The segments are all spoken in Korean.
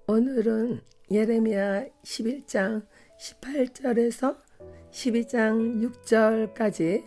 오늘은 예레미야 11장 18절에서 12장 6절까지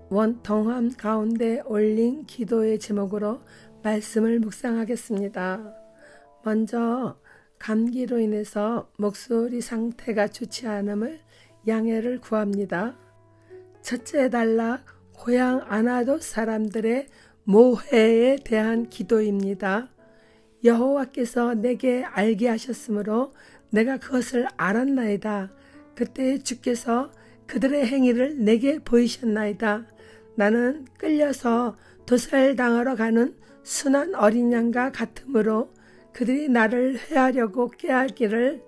원통함 가운데 올린 기도의 제목으로 말씀을 묵상하겠습니다. 먼저 감기로 인해서 목소리 상태가 좋지 않음을 양해를 구합니다. 첫째 단락, 고향 아나돗 사람들의 모해에 대한 기도입니다. 여호와께서 내게 알게 하셨으므로 내가 그것을 알았나이다. 그때 주께서 그들의 행위를 내게 보이셨나이다. 나는 끌려서 도살당하러 가는 순한 어린 양과 같으므로 그들이 나를 해하려고 꾀하기를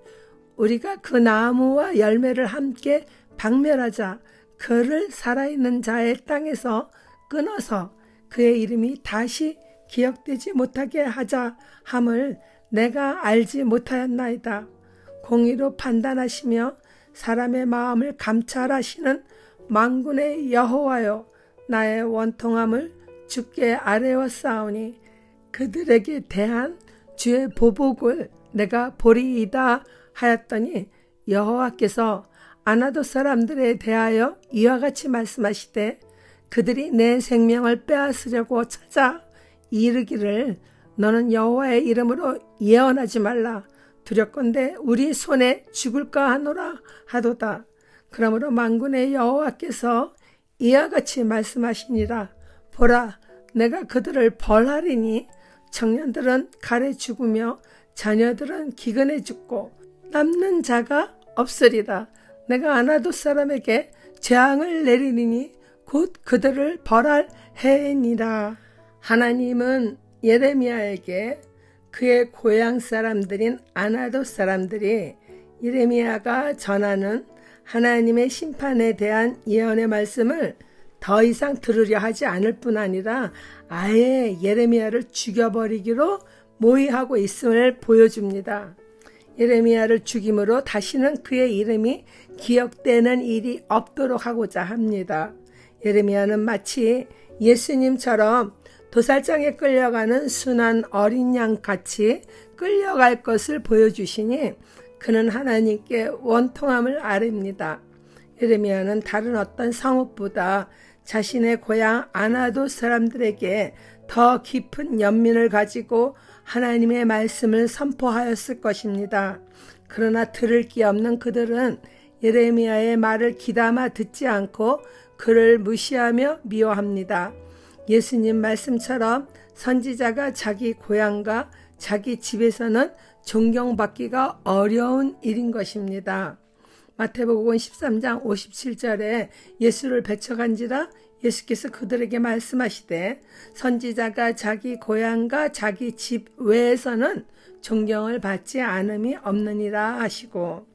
우리가 그 나무와 열매를 함께 박멸하자. 그를 살아있는 자의 땅에서 끊어서 그의 이름이 다시 기억되지 못하게 하자 함을 내가 알지 못하였나이다. 공의로 판단하시며 사람의 마음을 감찰하시는 만군의 여호와여, 나의 원통함을 주께 아뢰었사오니 그들에게 대한 주의 보복을 내가 보리이다 하였더니 여호와께서 아나돗 사람들에 대하여 이와 같이 말씀하시되 그들이 내 생명을 빼앗으려고 찾아 이르기를 너는 여호와의 이름으로 예언하지 말라. 두렵건대 우리 손에 죽을까 하노라 하도다. 그러므로 만군의 여호와께서 이와 같이 말씀하시니라. 보라, 내가 그들을 벌하리니 청년들은 칼에 죽으며 자녀들은 기근에 죽고 남는 자가 없으리라. 내가 아나돗 사람에게 재앙을 내리니 곧 그들을 벌할 해이니라. 하나님은 예레미야에게 그의 고향 사람들인 아나돗 사람들이 예레미야가 전하는 하나님의 심판에 대한 예언의 말씀을 더 이상 들으려 하지 않을 뿐 아니라 아예 예레미야를 죽여버리기로 모의하고 있음을 보여줍니다. 예레미야를 죽임으로 다시는 그의 이름이 기억되는 일이 없도록 하고자 합니다. 예레미야는 마치 예수님처럼 도살장에 끌려가는 순한 어린 양같이 끌려갈 것을 보여주시니 그는 하나님께 원통함을 아뢰입니다. 예레미야는 다른 어떤 성읍보다 자신의 고향 아나돗 사람들에게 더 깊은 연민을 가지고 하나님의 말씀을 선포하였을 것입니다. 그러나 들을 기 없는 그들은 예레미야의 말을 귀담아 듣지 않고 그를 무시하며 미워합니다. 예수님 말씀처럼 선지자가 자기 고향과 자기 집에서는 존경받기가 어려운 일인 것입니다. 마태복음 13장 57절에 예수를 배척한지라 예수께서 그들에게 말씀하시되 선지자가 자기 고향과 자기 집 외에서는 존경을 받지 않음이 없느니라 하시고,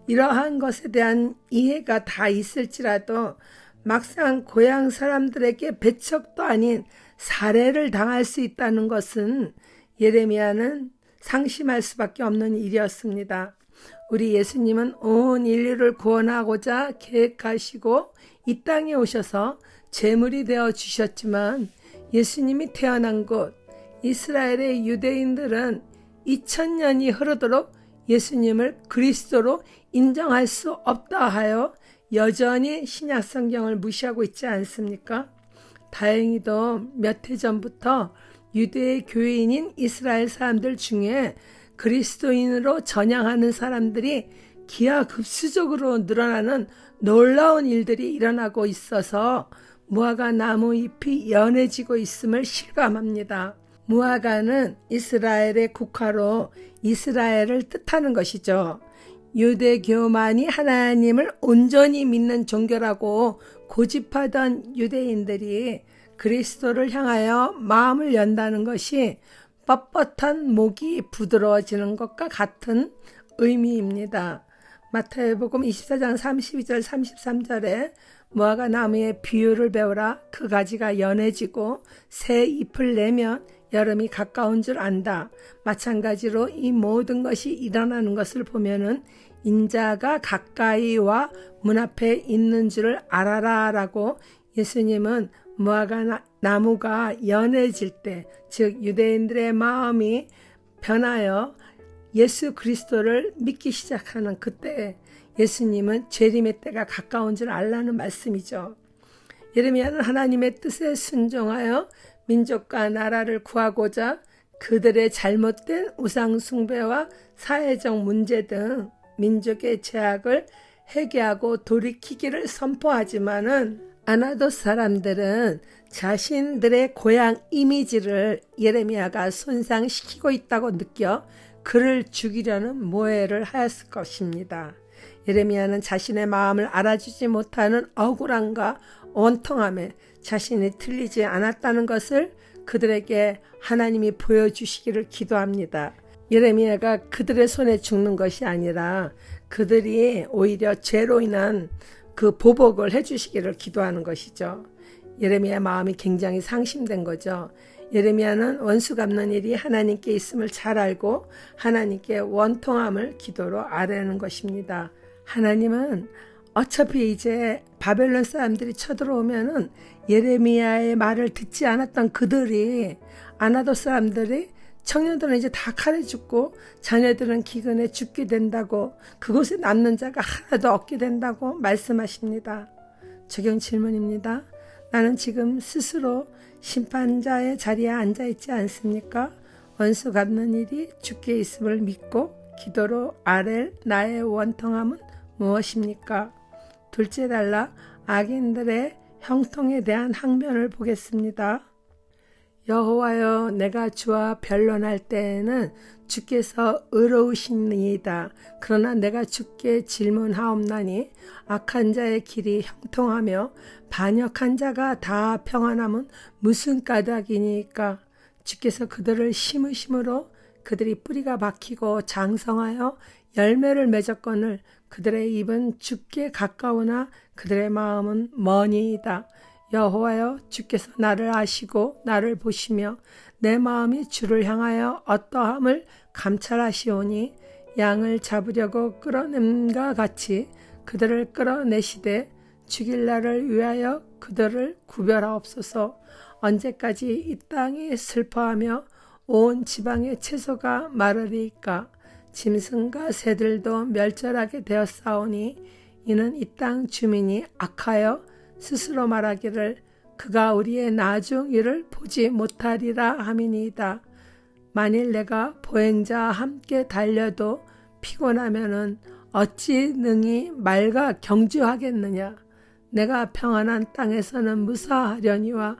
이러한 것에 대한 이해가 다 있을지라도 막상 고향 사람들에게 배척도 아닌 살해를 당할 수 있다는 것은 예레미야는 상심할 수밖에 없는 일이었습니다. 우리 예수님은 온 인류를 구원하고자 계획하시고 이 땅에 오셔서 제물이 되어 주셨지만 예수님이 태어난 곳 이스라엘의 유대인들은 2000년이 흐르도록 예수님을 그리스도로 인정할 수 없다 하여 여전히 신약 성경을 무시하고 있지 않습니까? 다행히도 몇 해 전부터 유대의 교인인 이스라엘 사람들 중에 그리스도인으로 전향하는 사람들이 기하급수적으로 늘어나는 놀라운 일들이 일어나고 있어서 무화과 나무 잎이 연해지고 있음을 실감합니다. 무화과는 이스라엘의 국화로 이스라엘을 뜻하는 것이죠. 유대교만이 하나님을 온전히 믿는 종교라고 고집하던 유대인들이 그리스도를 향하여 마음을 연다는 것이 뻣뻣한 목이 부드러워지는 것과 같은 의미입니다. 마태복음 24장 32절 33절에 무화과 나무의 비유를 배우라. 그 가지가 연해지고 새 잎을 내면 여름이 가까운 줄 안다. 마찬가지로 이 모든 것이 일어나는 것을 보면은 인자가 가까이 와 문 앞에 있는 줄을 알아라 라고 예수님은 무화과 나무가 연해질 때, 즉 유대인들의 마음이 변하여 예수 그리스도를 믿기 시작하는 그때 예수님은 재림의 때가 가까운 줄 알라는 말씀이죠. 예레미야는 하나님의 뜻에 순종하여 민족과 나라를 구하고자 그들의 잘못된 우상 숭배와 사회적 문제 등 민족의 죄악을 회개하고 돌이키기를 선포하지만은 아나돗 사람들은 자신들의 고향 이미지를 예레미야가 손상시키고 있다고 느껴 그를 죽이려는 모해를 하였을 것입니다. 예레미야는 자신의 마음을 알아주지 못하는 억울함과 원통함에 자신이 틀리지 않았다는 것을 그들에게 하나님이 보여주시기를 기도합니다. 예레미야가 그들의 손에 죽는 것이 아니라 그들이 오히려 죄로 인한 그 보복을 해주시기를 기도하는 것이죠. 예레미야 마음이 굉장히 상심된 거죠. 예레미야는 원수 갚는 일이 하나님께 있음을 잘 알고 하나님께 원통함을 기도로 아뢰는 것입니다. 하나님은 어차피 이제 바벨론 사람들이 쳐들어오면은 예레미야의 말을 듣지 않았던 그들이 아나돗 사람들이 청년들은 이제 다 칼에 죽고 자녀들은 기근에 죽게 된다고 그곳에 남는 자가 하나도 없게 된다고 말씀하십니다. 적용 질문입니다. 나는 지금 스스로 심판자의 자리에 앉아있지 않습니까? 원수 갚는 일이 주께 있음을 믿고 기도로 아랠 나의 원통함은 무엇입니까? 둘째 달라 악인들의 형통에 대한 항변을 보겠습니다. 여호와여 내가 주와 변론할 때에는 주께서 의로우시니이다. 그러나 내가 주께 질문하옵나니 악한 자의 길이 형통하며 반역한 자가 다 평안함은 무슨 까닭이니까. 주께서 그들을 심으심으로 그들이 뿌리가 박히고 장성하여 열매를 맺었거늘 그들의 입은 주께 가까우나 그들의 마음은 머니이다. 여호와여 주께서 나를 아시고 나를 보시며 내 마음이 주를 향하여 어떠함을 감찰하시오니 양을 잡으려고 끌어냄과 같이 그들을 끌어내시되 죽일 날을 위하여 그들을 구별하옵소서. 언제까지 이 땅이 슬퍼하며 온 지방의 채소가 마르리이까. 짐승과 새들도 멸절하게 되었사오니 이는 이 땅 주민이 악하여 스스로 말하기를 그가 우리의 나중 일을 보지 못하리라 함이니이다. 만일 내가 보행자와 함께 달려도 피곤하면은 어찌 능히 말과 경주하겠느냐. 내가 평안한 땅에서는 무사하려니와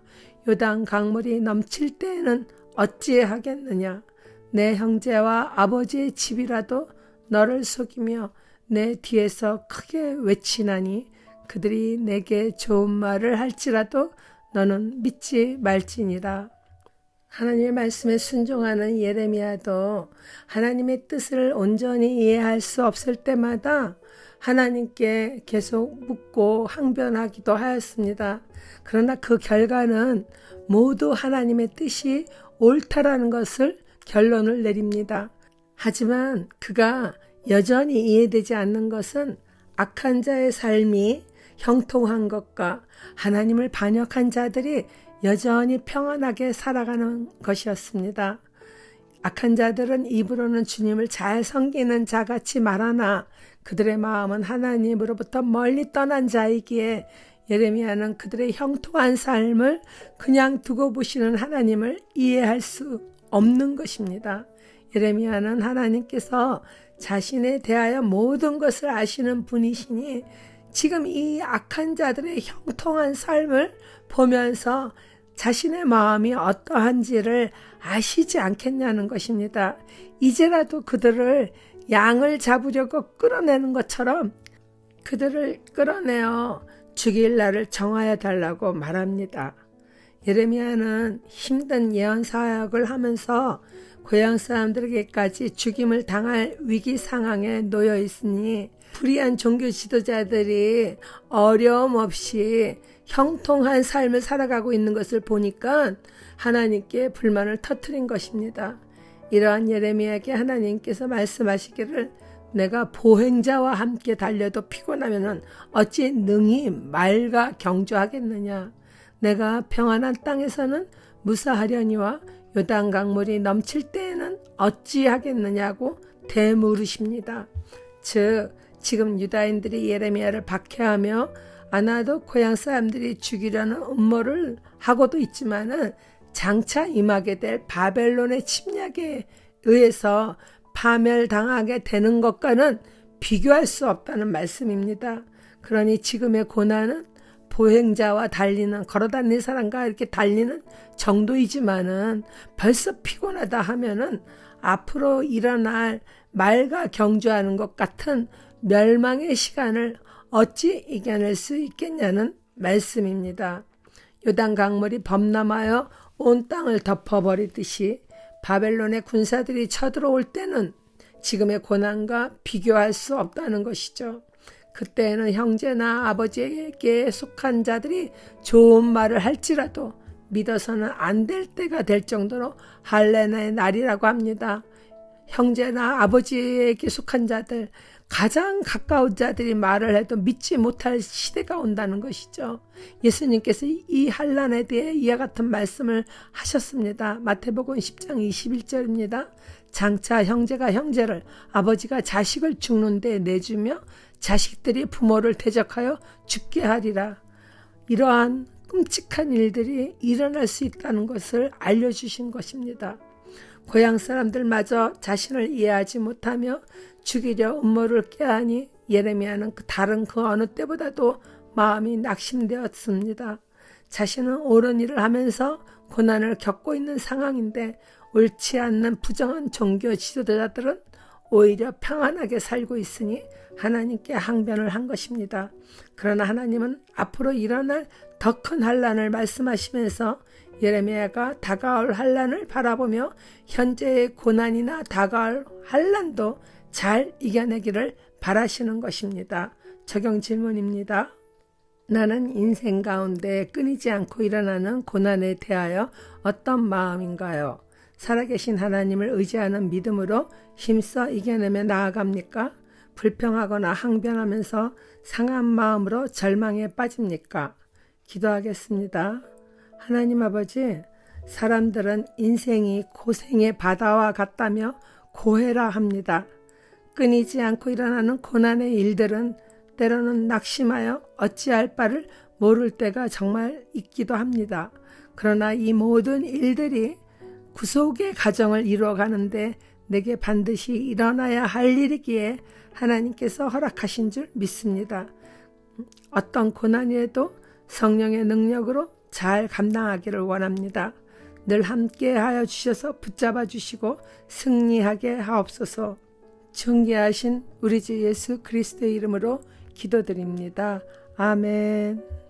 요단 강물이 넘칠 때에는 어찌 하겠느냐. 내 형제와 아버지의 집이라도 너를 속이며 내 뒤에서 크게 외치나니 그들이 내게 좋은 말을 할지라도 너는 믿지 말지니라. 하나님의 말씀에 순종하는 예레미야도 하나님의 뜻을 온전히 이해할 수 없을 때마다 하나님께 계속 묻고 항변하기도 하였습니다. 그러나 그 결과는 모두 하나님의 뜻이 옳다라는 것을 결론을 내립니다. 하지만 그가 여전히 이해되지 않는 것은 악한 자의 삶이 형통한 것과 하나님을 반역한 자들이 여전히 평안하게 살아가는 것이었습니다. 악한 자들은 입으로는 주님을 잘 섬기는 자같이 말하나 그들의 마음은 하나님으로부터 멀리 떠난 자이기에 예레미야는 그들의 형통한 삶을 그냥 두고 보시는 하나님을 이해할 수 없는 것입니다. 예레미야는 하나님께서 자신에 대하여 모든 것을 아시는 분이시니 지금 이 악한 자들의 형통한 삶을 보면서 자신의 마음이 어떠한지를 아시지 않겠냐는 것입니다. 이제라도 그들을 양을 잡으려고 끌어내는 것처럼 그들을 끌어내어 죽일 날을 정하여 달라고 말합니다. 예레미야는 힘든 예언 사역을 하면서 고향 사람들에게까지 죽임을 당할 위기 상황에 놓여 있으니 불의한 종교 지도자들이 어려움 없이 형통한 삶을 살아가고 있는 것을 보니까 하나님께 불만을 터뜨린 것입니다. 이러한 예레미야에게 하나님께서 말씀하시기를 내가 보행자와 함께 달려도 피곤하면 어찌 능히 말과 경주하겠느냐. 내가 평안한 땅에서는 무사하려니와 요단 강물이 넘칠 때에는 어찌하겠느냐고 되물으십니다. 즉 지금 유다인들이 예레미야를 박해하며 아나도 고향 사람들이 죽이려는 음모를 하고도 있지만은 장차 임하게 될 바벨론의 침략에 의해서 파멸당하게 되는 것과는 비교할 수 없다는 말씀입니다. 그러니 지금의 고난은 보행자와 달리는, 걸어다니는 사람과 이렇게 달리는 정도이지만은 벌써 피곤하다 하면은 앞으로 일어날 말과 경주하는 것 같은 멸망의 시간을 어찌 이겨낼 수 있겠냐는 말씀입니다. 요단 강물이 범람하여 온 땅을 덮어버리듯이 바벨론의 군사들이 쳐들어올 때는 지금의 고난과 비교할 수 없다는 것이죠. 그때에는 형제나 아버지에게 속한 자들이 좋은 말을 할지라도 믿어서는 안 될 때가 될 정도로 할례의 날이라고 합니다. 형제나 아버지에게 속한 자들, 가장 가까운 자들이 말을 해도 믿지 못할 시대가 온다는 것이죠. 예수님께서 이 환난에 대해 이와 같은 말씀을 하셨습니다. 마태복음 10장 21절입니다. 장차 형제가 형제를, 아버지가 자식을 죽는 데 내주며 자식들이 부모를 대적하여 죽게 하리라. 이러한 끔찍한 일들이 일어날 수 있다는 것을 알려주신 것입니다. 고향 사람들마저 자신을 이해하지 못하며 죽이려 음모를 꾀하니 예레미야는 다른 그 어느 때보다도 마음이 낙심되었습니다. 자신은 옳은 일을 하면서 고난을 겪고 있는 상황인데 옳지 않는 부정한 종교 지도자들은 오히려 평안하게 살고 있으니 하나님께 항변을 한 것입니다. 그러나 하나님은 앞으로 일어날 더 큰 환난을 말씀하시면서 예레미야가 다가올 환난을 바라보며 현재의 고난이나 다가올 환난도 잘 이겨내기를 바라시는 것입니다. 적용 질문입니다. 나는 인생 가운데 끊이지 않고 일어나는 고난에 대하여 어떤 마음인가요? 살아계신 하나님을 의지하는 믿음으로 힘써 이겨내며 나아갑니까? 불평하거나 항변하면서 상한 마음으로 절망에 빠집니까? 기도하겠습니다. 하나님 아버지, 사람들은 인생이 고생의 바다와 같다며 고해라 합니다. 끊이지 않고 일어나는 고난의 일들은 때로는 낙심하여 어찌할 바를 모를 때가 정말 있기도 합니다. 그러나 이 모든 일들이 구속의 과정을 이루어가는데 내게 반드시 일어나야 할 일이기에 하나님께서 허락하신 줄 믿습니다. 어떤 고난이라도 성령의 능력으로 잘 감당하기를 원합니다. 늘 함께하여 주셔서 붙잡아 주시고 승리하게 하옵소서. 존귀하신 우리 주 예수 그리스도의 이름으로 기도드립니다. 아멘.